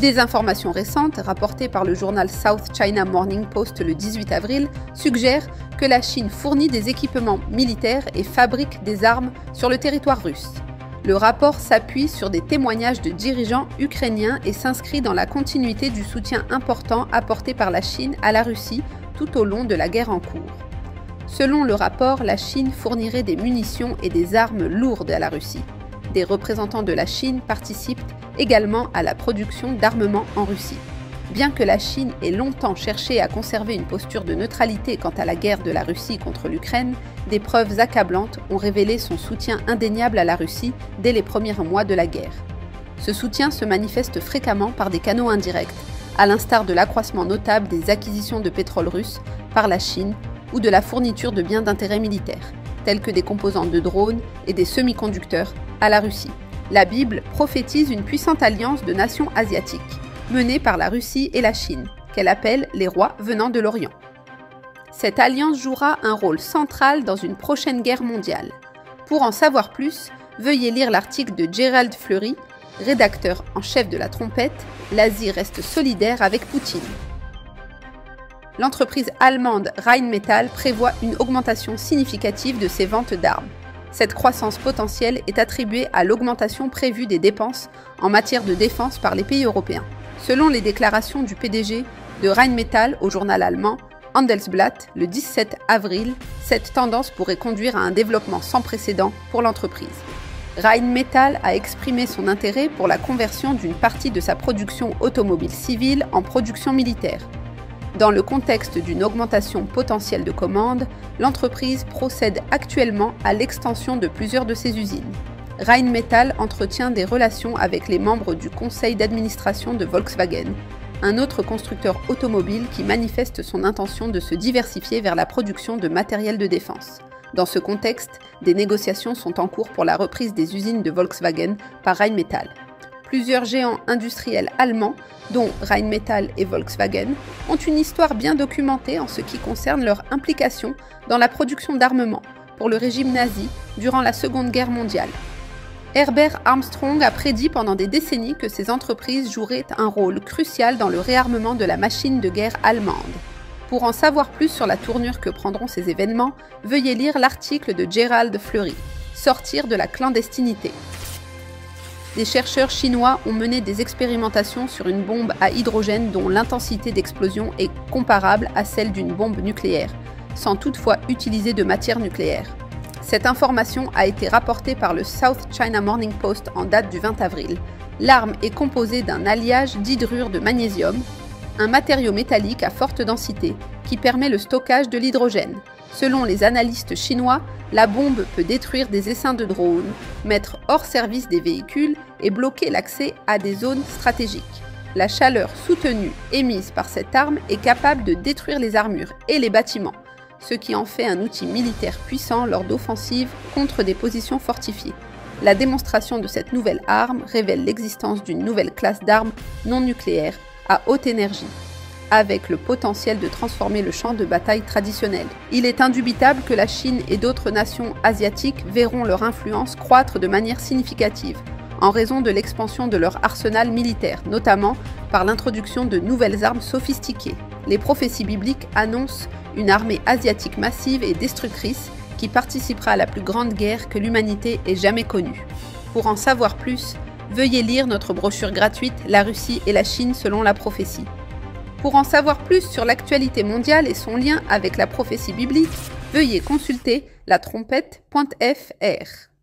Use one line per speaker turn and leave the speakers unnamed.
Des informations récentes, rapportées par le journal South China Morning Post le 18 avril, suggèrent que la Chine fournit des équipements militaires et fabrique des armes sur le territoire russe. Le rapport s'appuie sur des témoignages de dirigeants ukrainiens et s'inscrit dans la continuité du soutien important apporté par la Chine à la Russie tout au long de la guerre en cours. Selon le rapport, la Chine fournirait des munitions et des armes lourdes à la Russie. Des représentants de la Chine participent également à la production d'armements en Russie. Bien que la Chine ait longtemps cherché à conserver une posture de neutralité quant à la guerre de la Russie contre l'Ukraine, des preuves accablantes ont révélé son soutien indéniable à la Russie dès les premiers mois de la guerre. Ce soutien se manifeste fréquemment par des canaux indirects, à l'instar de l'accroissement notable des acquisitions de pétrole russe par la Chine ou de la fourniture de biens d'intérêt militaire, tels que des composants de drones et des semi-conducteurs, à la Russie. La Bible prophétise une puissante alliance de nations asiatiques, menée par la Russie et la Chine, qu'elle appelle les rois venant de l'Orient. Cette alliance jouera un rôle central dans une prochaine guerre mondiale. Pour en savoir plus, veuillez lire l'article de Gerald Fleury, rédacteur en chef de La Trompette, l'Asie reste solidaire avec Poutine. L'entreprise allemande Rheinmetall prévoit une augmentation significative de ses ventes d'armes. Cette croissance potentielle est attribuée à l'augmentation prévue des dépenses en matière de défense par les pays européens. Selon les déclarations du PDG de Rheinmetall au journal allemand Handelsblatt le 17 avril, cette tendance pourrait conduire à un développement sans précédent pour l'entreprise. Rheinmetall a exprimé son intérêt pour la conversion d'une partie de sa production automobile civile en production militaire. Dans le contexte d'une augmentation potentielle de commandes, l'entreprise procède actuellement à l'extension de plusieurs de ses usines. Rheinmetall entretient des relations avec les membres du conseil d'administration de Volkswagen, un autre constructeur automobile qui manifeste son intention de se diversifier vers la production de matériel de défense. Dans ce contexte, des négociations sont en cours pour la reprise des usines de Volkswagen par Rheinmetall. Plusieurs géants industriels allemands, dont Rheinmetall et Volkswagen, ont une histoire bien documentée en ce qui concerne leur implication dans la production d'armements pour le régime nazi durant la Seconde Guerre mondiale. Herbert Armstrong a prédit pendant des décennies que ces entreprises joueraient un rôle crucial dans le réarmement de la machine de guerre allemande. Pour en savoir plus sur la tournure que prendront ces événements, veuillez lire l'article de Gerald Fleury, « Sortir de la clandestinité ». Des chercheurs chinois ont mené des expérimentations sur une bombe à hydrogène dont l'intensité d'explosion est comparable à celle d'une bombe nucléaire, sans toutefois utiliser de matière nucléaire. Cette information a été rapportée par le South China Morning Post en date du 20 avril. L'arme est composée d'un alliage d'hydrure de magnésium, un matériau métallique à forte densité qui permet le stockage de l'hydrogène. Selon les analystes chinois, la bombe peut détruire des essaims de drones, mettre hors service des véhicules et bloquer l'accès à des zones stratégiques. La chaleur soutenue émise par cette arme est capable de détruire les armures et les bâtiments, ce qui en fait un outil militaire puissant lors d'offensives contre des positions fortifiées. La démonstration de cette nouvelle arme révèle l'existence d'une nouvelle classe d'armes non nucléaires à haute énergie, avec le potentiel de transformer le champ de bataille traditionnel. Il est indubitable que la Chine et d'autres nations asiatiques verront leur influence croître de manière significative, en raison de l'expansion de leur arsenal militaire, notamment par l'introduction de nouvelles armes sophistiquées. Les prophéties bibliques annoncent une armée asiatique massive et destructrice qui participera à la plus grande guerre que l'humanité ait jamais connue. Pour en savoir plus, veuillez lire notre brochure gratuite « La Russie et la Chine selon la prophétie ». Pour en savoir plus sur l'actualité mondiale et son lien avec la prophétie biblique, veuillez consulter latrompette.fr.